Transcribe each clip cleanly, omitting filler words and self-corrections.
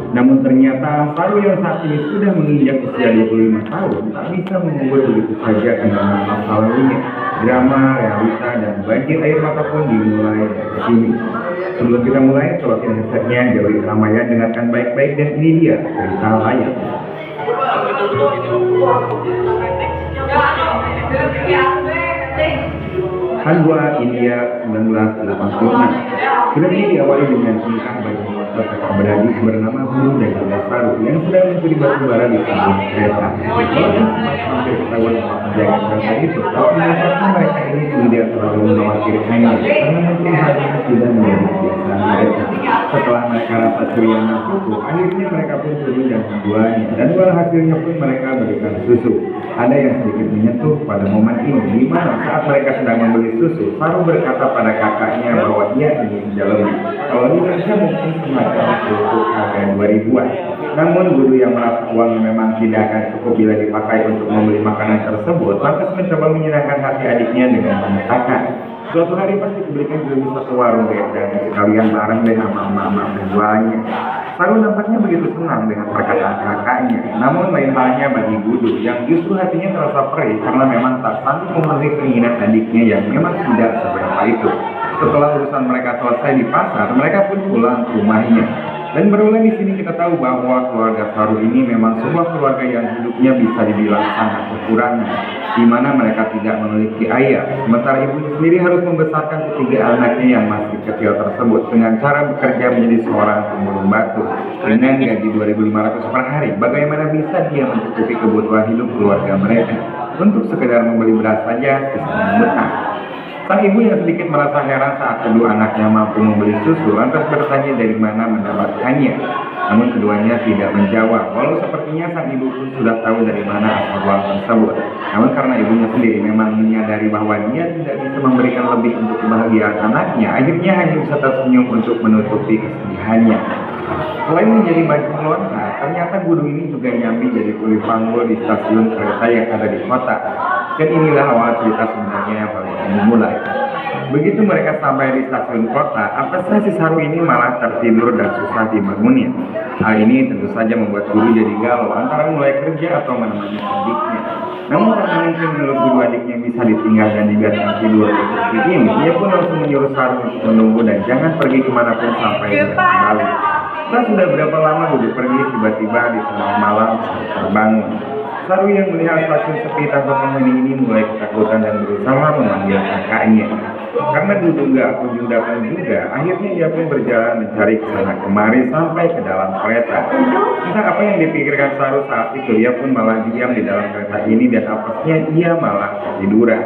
Namun ternyata Saru yang saat ini sudah menginjak usia 25 tahun tak bisa mengubur begitu saja karena masa lalunya. Drama, realita, dan banjir air mata pun dimulai dari sini. Sebelum kita mulai, colokin headsetnya, jauhi keramaian, dengarkan baik-baik, dan ini dia cerita layak. Hanwha, India, 1986. Film ini diawali dengan kisah bagi monster kakak beradik bernama Guru dan Bunda Saru yang sedang mencuri batu bara di sebuah kereta. Walaupun sempat hampir ketahuan menjaga kereta itu, tapi nampaknya mereka ini tidak terlalu mengkhawatirkannya karena mungkin hal itu sudah menjadi kebiasaan mereka. Setelah mereka rasa curianya cukup, akhirnya mereka pun turun dan membuahnya, dan hasilnya pun mereka berikan susu. Ada yang sedikit menyentuh pada momen ini, di mana saat mereka sedang membeli susu, Saru berkata pada kakaknya bahwa dia ingin menjalani. Kalau di Indonesia mungkin semacam susu harga 2000-an. Namun guru yang merasa uang memang tidak akan cukup bila dipakai untuk membeli makanan tersebut, lantas mencoba menyenangkan hati adiknya dengan mengatakan, suatu hari pasti diberikan di satu warung deh, dan sekalian bareng deh sama mama penjualnya. Saru nampaknya begitu senang dengan perkataan kakaknya, namun lain halnya bagi Gudu yang justru hatinya terasa perih karena memang tak sanggup memenuhi keinginan adiknya yang memang tidak seberapa itu. Setelah urusan mereka selesai di pasar, mereka pun pulang ke rumahnya. Dan berulang di sini kita tahu bahwa keluarga Saru ini memang sebuah keluarga yang hidupnya bisa dibilang sangat kekurangan, di mana mereka tidak memiliki ayah, sementara ibunya sendiri harus membesarkan ketiga anaknya yang masih kecil tersebut dengan cara bekerja menjadi seorang pemulung batu dengan gaji 2.500 per hari. Bagaimana bisa dia mencukupi kebutuhan hidup keluarga mereka? Untuk sekedar membeli beras saja sisanya betah. Sang ibu yang sedikit merasa heran saat kedua anaknya mampu membeli susu, lantas bertanya dari mana mendapatkannya. Namun keduanya tidak menjawab, walau sepertinya sang ibu pun sudah tahu dari mana asal uang tersebut. Namun karena ibunya sendiri memang menyadari bahwa dia tidak bisa memberikan lebih untuk kebahagiaan anaknya, akhirnya hanya bisa tersenyum untuk menutupi kesedihannya. Selain menjadi baju melontar, ternyata guru ini juga nyambi jadi kuli panggul di stasiun kereta yang ada di kota. Dan inilah awal cerita sebenarnya yang baru dimulai. Begitu mereka sampai di stasiun kota, apesnya si Saru ini malah tertidur dan susah dibangunnya. Hal ini tentu saja membuat guru jadi galau antara mulai kerja atau menemani adiknya. Namun karena mungkin menunggu adiknya bisa ditinggal dan dibiarkan tidur di kursi ini, ia pun langsung menyuruh Saru untuk menunggu dan jangan pergi kemanapun sampai dia kembali. Setelah sudah berapa lama guru pergi, tiba-tiba di tengah malam Saru terbangun. Saru yang melihat stasiun sepi tanpa penghuni ini mulai ketakutan dan berusaha memanggil kakaknya. Karena Dudu nggak kunjung datang juga, akhirnya ia pun berjalan mencari kesana kemari sampai ke dalam kereta. Entah apa yang dipikirkan Saru saat itu, ia pun malah diam di dalam kereta ini dan apesnya ia malah ketiduran.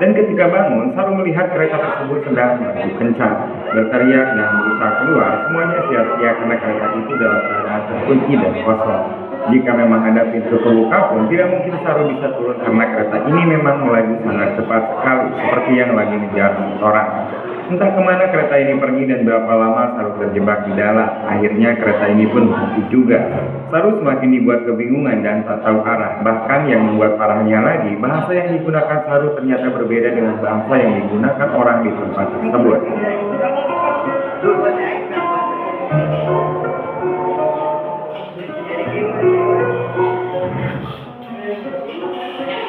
Dan ketika bangun, Saru melihat kereta tersebut sedang melaju kencang, berteriak dan berusaha keluar. Semuanya sia-sia karena kereta itu dalam keadaan terkunci dan kosong. Jika memang ada pintu terbuka pun, tidak mungkin Saru bisa turun karena kereta ini memang melaju sangat cepat sekali, seperti yang lagi mengejar orang. Entah kemana kereta ini pergi dan berapa lama Saru terjebak di dalam. Akhirnya kereta ini pun berhenti juga. Saru semakin dibuat kebingungan dan tak tahu arah. Bahkan yang membuat parahnya lagi, bahasa yang digunakan Saru ternyata berbeda dengan bahasa yang digunakan orang di tempat tersebut.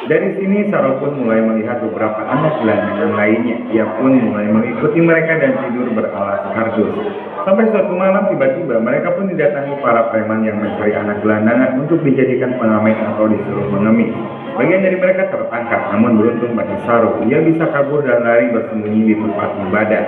Dari sini Saru pun mulai melihat beberapa anak gelandangan lainnya. Ia pun mulai mengikuti mereka dan tidur beralas kardus. Sampai suatu malam tiba-tiba mereka pun didatangi para preman yang mencari anak gelandangan untuk dijadikan pengamen atau disuruh mengemis. Bagian dari mereka tertangkap, namun beruntung bagi Saru, ia bisa kabur dan lari bersembunyi di tempat ibadah.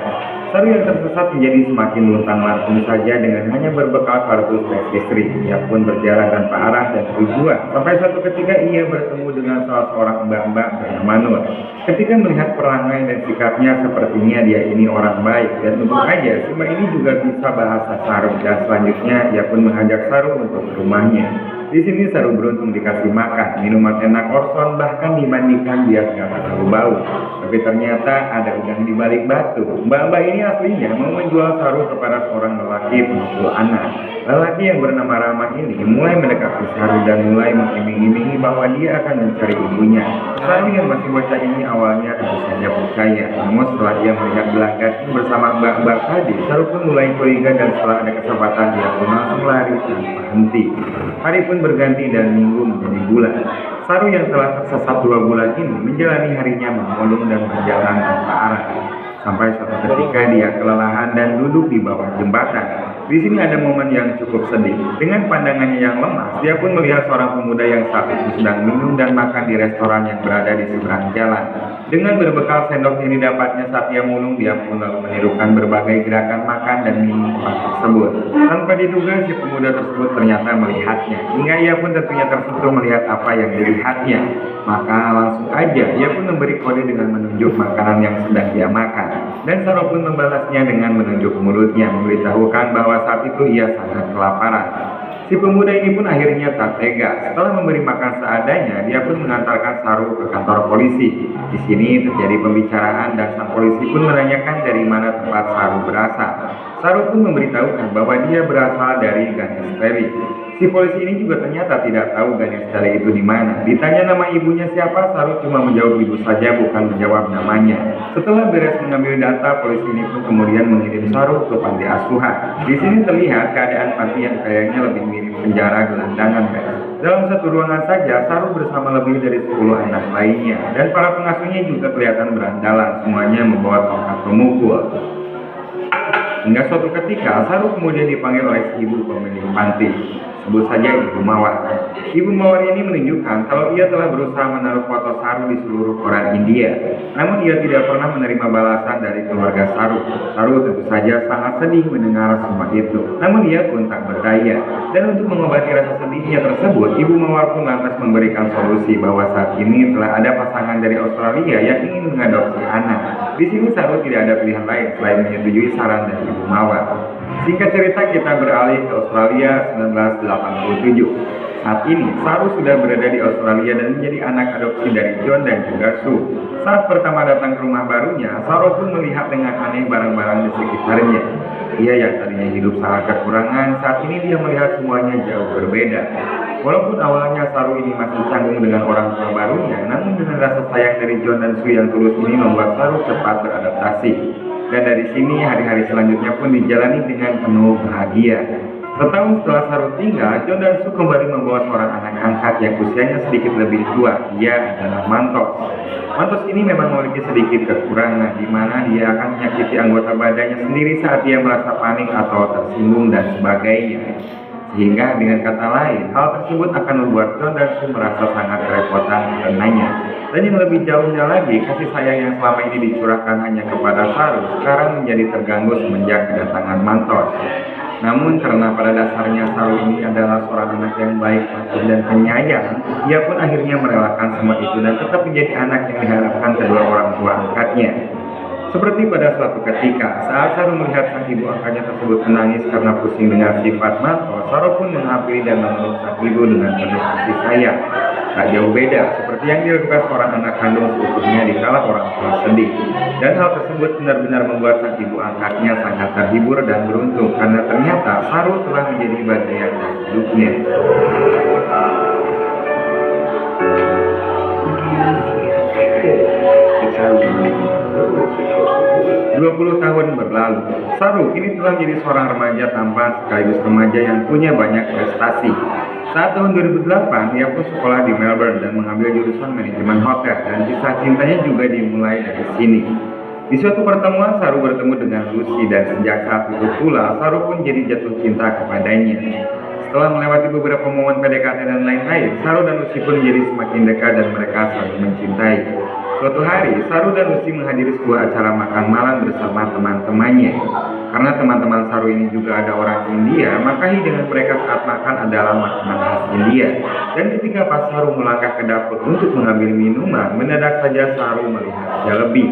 Saru yang tersesat menjadi semakin luntang-lantung saja dengan hanya berbekal kardus dan istri. Ia pun berjalan tanpa arah dan tujuan. Sampai suatu ketika ia bertemu dengan salah seorang mbak-mbak bernama Nur. Ketika melihat perangai dan sikapnya, sepertinya dia ini orang baik. Dan tentu saja si mbak ini juga bisa bahasa Saru. Dan selanjutnya ia pun mengajak Saru untuk ke rumahnya. Di sini Saru beruntung dikasih makan, minuman enak orson, bahkan dimandikan biar nggak terlalu bau. Tapi ternyata ada udang di balik batu. Mbak-mbak ini aslinya mau menjual Saru kepada seorang lelaki pemukul anak. Lelaki yang bernama Rama ini mulai mendekati Saru dan mulai mengiming-imingi bahwa dia akan mencari ibunya. Saru yang masih bocah ini awalnya tentu saja percaya. Namun setelah dia melihat gelagat bersama mbak-mbak tadi, Saru pun mulai curiga dan setelah ada kesempatan dia pun langsung lari tanpa henti. Hari pun berganti dan minggu menjadi bulan. Saru yang telah tersesat 2 bulan ini menjalani harinya memulung dan berjalan tanpa arah. Sampai suatu ketika dia kelelahan dan duduk di bawah jembatan. Di sini ada momen yang cukup sedih. Dengan pandangannya yang lemas, dia pun melihat seorang pemuda yang saat itu sedang minum dan makan di restoran yang berada di seberang jalan. Dengan berbekal sendok yang didapatnya saat dia mulung, dia pun lalu menirukan berbagai gerakan makan dan minum tempat tersebut. Tanpa diduga, si pemuda tersebut ternyata melihatnya. Hingga ia pun tentunya tersentuh melihat apa yang dilihatnya. Maka langsung aja ia pun memberi kode dengan menunjuk makanan yang sedang dia makan. Dan Saru pun membalasnya dengan menunjuk mulutnya, memberitahukan bahwa saat itu ia sangat kelaparan. Si pemuda ini pun akhirnya tak tega. Setelah memberi makan seadanya, dia pun mengantarkan Saru ke kantor polisi. Di sini terjadi pembicaraan dan sang polisi pun menanyakan dari mana tempat Saru berasal. Saru pun memberitahukan bahwa dia berasal dari Ganesteli. Si polisi ini juga ternyata tidak tahu Ganesteli itu di mana. Ditanya nama ibunya siapa, Saru cuma menjawab ibu saja, bukan menjawab namanya. Setelah beres mengambil data, polisi ini pun kemudian mengirim Saru ke panti asuhan. Di sini terlihat keadaan panti yang kayaknya lebih mirip penjara gelandangan, guys. Dalam satu ruangan saja, Saru bersama lebih dari 10 anak lainnya, dan para pengasuhnya juga kelihatan berandalan, semuanya membawa tongkat pemukul. Hingga suatu ketika, Saru kemudian dipanggil oleh si ibu pemilik panti. Sebut saja Ibu Mawar. Ibu Mawar ini menunjukkan kalau ia telah berusaha menaruh foto Saru di seluruh koran India. Namun ia tidak pernah menerima balasan dari keluarga Saru. Saru tentu saja sangat sedih mendengar semua itu. Namun ia pun tak berdaya. Dan untuk mengobati rasa sedihnya tersebut, Ibu Mawar pun lantas memberikan solusi bahwa saat ini telah ada pasangan dari Australia yang ingin mengadopsi anak. Di sini Saru tidak ada pilihan lain selain menyetujui saran dari Ibu Mawar. Singkat cerita, kita beralih ke Australia 1987. Saat ini, Saru sudah berada di Australia dan menjadi anak adopsi dari John dan juga Sue. Saat pertama datang ke rumah barunya, Saru pun melihat dengan aneh barang-barang di sekitarnya. Ia yang tadinya hidup sangat kekurangan, saat ini dia melihat semuanya jauh berbeda. Walaupun awalnya Saru ini masih canggung dengan orang tua barunya, namun dengan rasa sayang dari John dan Sue yang tulus ini membuat Saru cepat beradaptasi. Dan dari sini hari-hari selanjutnya pun dijalani dengan penuh bahagia. Setahun setelah Saru tinggal, John dan Sue kembali membawa seorang anak angkat yang usianya sedikit lebih tua. Ia adalah Mantos. Mantos ini memang memiliki sedikit kekurangan, di mana dia akan menyakiti anggota badannya sendiri saat dia merasa panik atau tersinggung dan sebagainya. Sehingga dengan kata lain, hal tersebut akan membuat John dan Sue merasa sangat kerepotan karenanya. Dan yang lebih jauhnya lagi, kasih sayang yang selama ini dicurahkan hanya kepada Saru sekarang menjadi terganggu semenjak kedatangan Mantos. Namun karena pada dasarnya Saru ini adalah seorang anak yang baik, patuh dan penyayang, ia pun akhirnya merelakan semua itu dan tetap menjadi anak yang diharapkan kedua orang tua angkatnya. Seperti pada suatu ketika, saat Saru melihat sang ibu angkatnya tersebut menangis karena pusing dengan sifat Mantos, Saru pun menghampiri dan memeluk sang ibu dengan penuh kasih sayang. Tak jauh beda seperti yang dilakukan seorang anak kandung seutuhnya dikala orang tua sedih. Dan hal tersebut benar-benar membuat sang ibu angkatnya sangat terhibur dan beruntung karena ternyata Saru telah menjadi bagian dari hidupnya. 20 tahun berlalu, Saru kini telah menjadi seorang remaja tampan sekaligus remaja yang punya banyak prestasi. Saat tahun 2008, ia pun sekolah di Melbourne dan mengambil jurusan manajemen hotel, dan kisah cintanya juga dimulai dari sini. Di suatu pertemuan, Saru bertemu dengan Lucy dan sejak saat itu pula, Saru pun jadi jatuh cinta kepadanya. Setelah melewati beberapa momen PDKT dan lain-lain, Saru dan Lucy pun menjadi semakin dekat dan mereka saling mencintai. Suatu hari, Saru dan Lucy menghadiri sebuah acara makan malam bersama teman-temannya. Karena teman-teman Saru ini juga ada orang India, maka hidangan mereka saat makan adalah makanan khas India. Dan ketika pas Saru melangkah ke dapur untuk mengambil minuman, mendadak saja Saru melihat jalebi.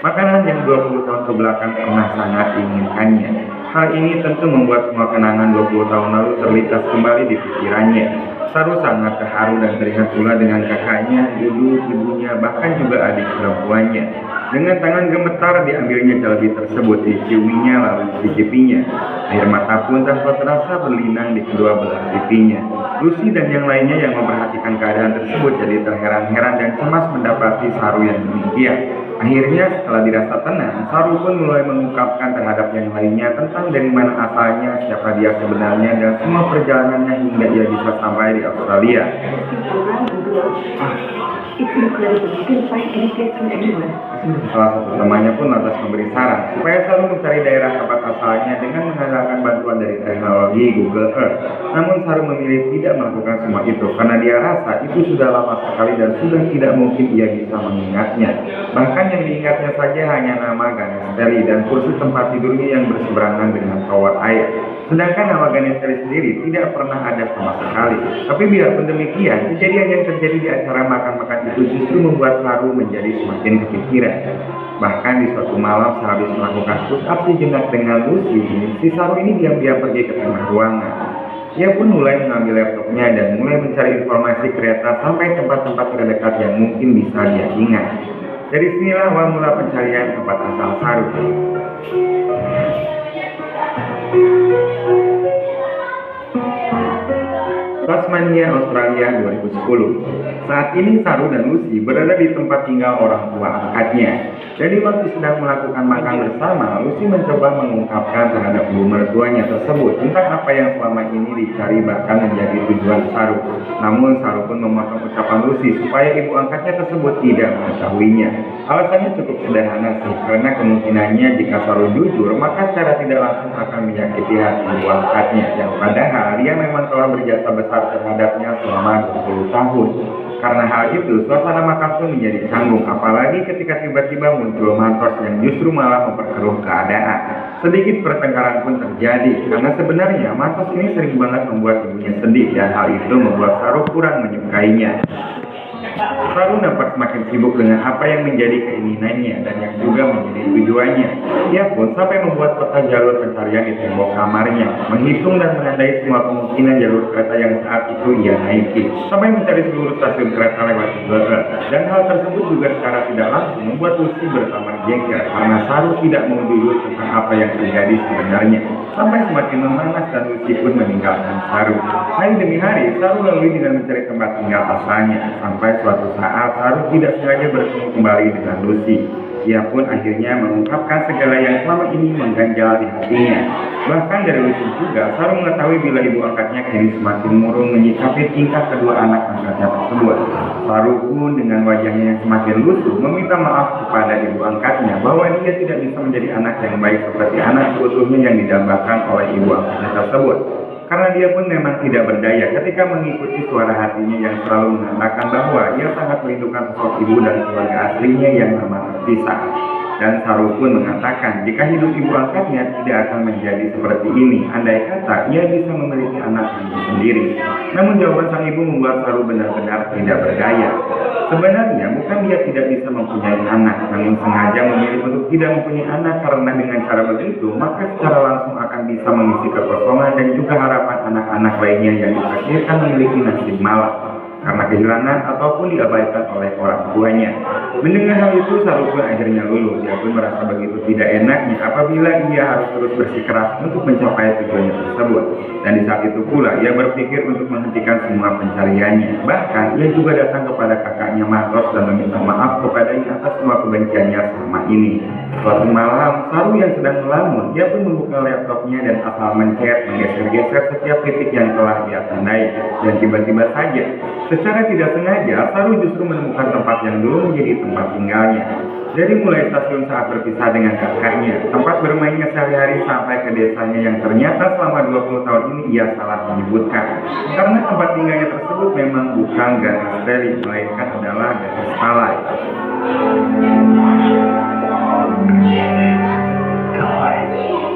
Makanan yang 20 tahun kebelakang pernah sangat diinginkannya. Hal ini tentu membuat semua kenangan 20 tahun lalu terlintas kembali di pikirannya. Saru sangat terharu dan teringat pula dengan kakaknya, ibunya, bahkan juga adik perempuannya. Dengan tangan gemetar diambilnya jalebi tersebut, diciuminya lalu dicicipinya. Air mata pun tanpa terasa berlinang di kedua belah pipinya. Lucy dan yang lainnya yang memperhatikan keadaan tersebut jadi terheran-heran dan cemas mendapati Saru yang demikian. Akhirnya setelah dirasa tenang, Saru pun mulai mengungkapkan terhadap yang lainnya tentang dari mana asalnya, siapa dia sebenarnya, dan semua perjalanannya hingga dia bisa sampai di Australia. Salah satu temannya pun lantas memberi saran supaya Saru mencari daerah tempat asalnya dengan mengandalkan bantuan dari teknologi Google Earth. Namun Saru memilih tidak melakukan semua itu karena dia rasa itu sudah lama sekali dan sudah tidak mungkin ia bisa mengingatnya. Bahkan yang diingatnya saja hanya nama Ganesteli dan kursi tempat tidurnya yang berseberangan dengan tower air. Sedangkan nama Ganesteli sendiri tidak pernah ada sama sekali. Tapi biarpun demikian, kejadian yang terjadi di acara makan-makan itu justru membuat Saru menjadi semakin kepikiran. Bahkan di suatu malam sehabis melakukan push up sejenak dengan Lucy, si Saru ini diam-diam pergi ke tengah ruangan. Ia pun mulai mengambil laptopnya dan mulai mencari informasi kereta sampai tempat-tempat terdekat yang mungkin bisa dia ingat. Dari sinilah awal mula pencarian tempat asal Saru. Tasmania, Australia 2010. Saat ini Saru dan Lucy berada di tempat tinggal orang tua angkatnya. Jadi waktu sedang melakukan makan bersama, Lucy mencoba mengungkapkan terhadap ibu mertuanya tersebut tentang apa yang selama ini dicari bahkan menjadi tujuan Saru. Namun Saru pun memotong ucapan Lucy supaya ibu angkatnya tersebut tidak mengetahuinya. Alasannya cukup sederhana sih, karena kemungkinannya jika Saru jujur, maka secara tidak langsung akan menyakiti hati ibu angkatnya, yang padahal dia memang telah berjasa besar terhadapnya selama 20 tahun. Karena hal itu, suasana makan pun menjadi canggung, apalagi ketika tiba-tiba muncul Mantos yang justru malah memperkeruh keadaan. Sedikit pertengkaran pun terjadi, karena sebenarnya Mantos ini sering banget membuat ibunya sedih, dan hal itu membuat Saru kurang menyukainya. Saru nampak semakin sibuk dengan apa yang menjadi keinginannya dan yang juga menjadi tujuannya. Ia pun sampai membuat peta jalur pencarian di tembok kamarnya, menghitung dan menandai semua kemungkinan jalur kereta yang saat itu ia naiki, sampai mencari seluruh stasiun kereta lewat Google Earth. Dan hal tersebut juga secara tidak langsung membuat Lucy bertambah jengkel karena Saru tidak mau jujur tentang apa yang terjadi sebenarnya. Sampai semakin memanas dan Lucy pun meninggalkan Saru. Hari demi hari, Saru lalui dengan mencari tempat tinggal asalnya, sampai suatu saat Saru tidak sengaja bertemu kembali dengan Lucy. Ia pun akhirnya mengungkapkan segala yang selama ini mengganjal di hatinya. Bahkan dari Lucy juga, Saru mengetahui bila ibu angkatnya kini semakin murung menyikapi tingkah kedua anak angkatnya tersebut. Saru pun dengan wajahnya yang semakin lusuh meminta maaf kepada ibu angkatnya bahwa dia tidak bisa menjadi anak yang baik seperti anak seutuhnya yang didambakan oleh ibu angkatnya tersebut. Karena dia pun memang tidak berdaya ketika mengikuti suara hatinya yang selalu mengatakan bahwa ia sangat merindukan sosok ibu dan keluarga aslinya yang lama terpisah. Dan Saru pun mengatakan jika hidup ibu angkatnya tidak akan menjadi seperti ini, andai kata ia bisa memiliki anak sendiri. Namun jawaban sang ibu membuat Saru benar-benar tidak berdaya. Sebenarnya bukan dia tidak bisa mempunyai anak, namun sengaja memilih untuk tidak mempunyai anak karena dengan cara begitu maka secara langsung akan bisa mengisi kekosongan dan juga harapan anak-anak lainnya yang ditakdirkan memiliki nasib malang karena kehilangan ataupun diabaikan oleh orang tuanya. Mendengar hal itu, Saru pun akhirnya luluh. Dia pun merasa begitu tidak enaknya apabila ia harus terus bersikeras untuk mencapai tujuannya tersebut. Dan di saat itu pula, ia berpikir untuk menghentikan semua pencariannya. Bahkan, ia juga datang kepada kakaknya Mantos dan meminta maaf kepadanya atas semua kebenciannya selama ini. Suatu malam, Saru yang sedang melamun, dia pun membuka laptopnya dan asal mencet, menggeser-geser setiap titik yang telah ia tandai. Dan tiba-tiba saja, secara tidak sengaja, Saru justru menemukan tempat yang dulu menjadi tempat tinggalnya. Dari mulai stasiun saat berpisah dengan kakaknya, tempat bermainnya sehari-hari sampai ke desanya yang ternyata selama 20 tahun ini ia salah menyebutkan. Karena tempat tinggalnya tersebut memang bukan Ganesteli, melainkan adalah Ganespalai.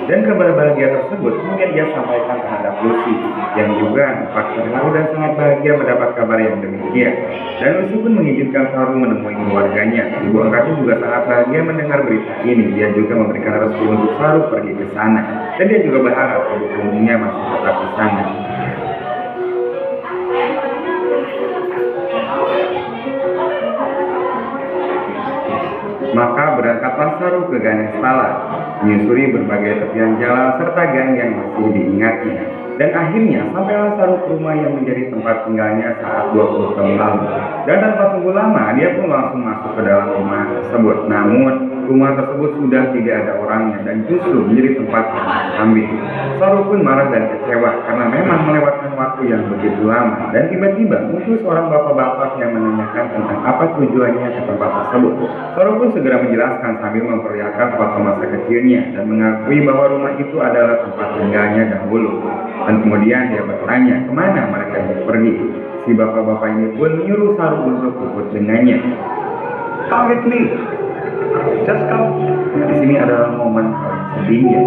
Dan kabar bahagia tersebut kemudian ia sampaikan terhadap Lucy, yang juga nampak terharu dan sangat bahagia mendapat kabar yang demikian. Dan Lucy pun mengizinkan Saru menemui keluarganya. Ibu angkatnya juga sangat bahagia mendengar berita ini. Dia juga memberikan restu untuk Saru pergi ke sana. Dan dia juga berharap ibu kandungnya masih tetap di sana. Maka berangkatlah Saru ke Ganespalai, menyusuri berbagai tepian jalan serta gang yang masih diingatnya. Dan akhirnya sampailah Saru ke rumah yang menjadi tempat tinggalnya saat 20 tahun lalu. Dan tanpa tunggu lama, dia pun langsung masuk ke dalam rumah tersebut. Namun, rumah tersebut sudah tidak ada orangnya dan justru menjadi tempat kambing. Saru pun marah dan kecewa karena memang melewatkan waktu yang begitu lama. Dan tiba-tiba muncul seorang bapak-bapak yang menanyakan tentang apa tujuannya ke tempat tersebut. Saru pun segera menjelaskan sambil memperlihatkan foto masa kecilnya dan mengakui bahwa rumah itu adalah tempat tinggalnya dahulu. Dan kemudian dia bertanya kemana mereka pergi. Si bapak-bapak ini pun menyuruh Saru untuk ikut dengannya. Come with me. Just come. Di sini adalah momen paling sedihnya.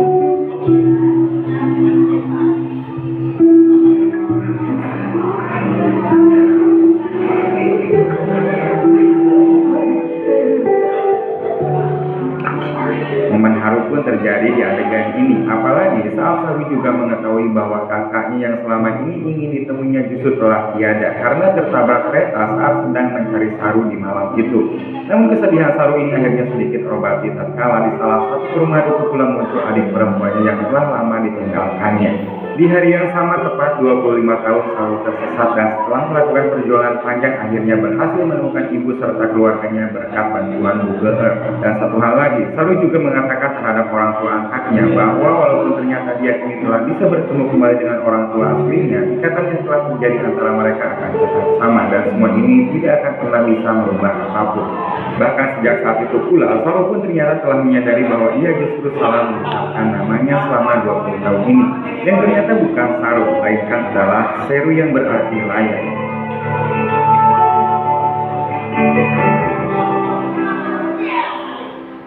Momen haru pun terjadi di adegan ini, apalagi saat Saru juga mengetahui bahwa kakaknya yang selama ini ingin ditemuinya justru telah tiada karena tertabrak kereta saat sedang mencari Saru di malam itu. Namun kesedihan Saru ini akhirnya sedikit terobati tatkala di salah satu rumah itu pula muncul adik perempuannya yang telah lama ditinggalkannya. Di hari yang sama tepat 25 tahun Saru tersesat dan setelah melakukan perjuangan panjang akhirnya berhasil menemukan ibu serta keluarganya berkat bantuan Google Earth. Dan satu hal lagi, Saru juga mengatakan terhadap orang tua angkatnya bahwa walaupun ternyata dia kini telah bisa bertemu kembali dengan orang tua aslinya, ikatan yang telah terjadi antara mereka akan tetap sama dan semua ini tidak akan pernah bisa merubah apapun. Bahkan sejak saat itu pula, Saru pun ternyata telah menyadari bahwa ia justru salah mengucapkan namanya selama 20 tahun ini. Yang ternyata bukan Saru, melainkan adalah Seru yang berarti layar.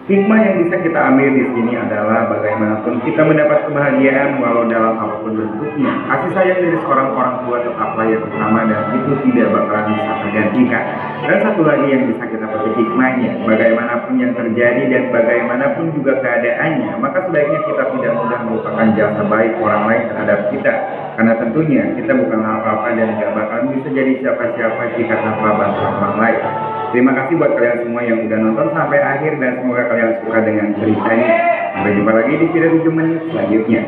Hikmah yang bisa kita ambil di sini adalah bagaimanapun kita mendapat kebahagiaan walau dalam apapun bentuknya. Kasih sayang dari seorang orang tua tetaplah yang utama dan itu tidak bakalan bisa tergantikan. Dan satu lagi yang bisa kita petik hikmahnya, bagaimanapun yang terjadi dan bagaimanapun juga keadaannya, maka sebaiknya kita tidak mudah melupakan jasa baik orang lain terhadap kita. Karena tentunya kita bukanlah apa-apa dan gak bakalan bisa jadi siapa-siapa jika tanpa bantuan orang lain. Terima kasih buat kalian semua yang udah nonton sampai akhir dan semoga kalian suka dengan ceritanya. Sampai jumpa lagi di video 7 menit selanjutnya.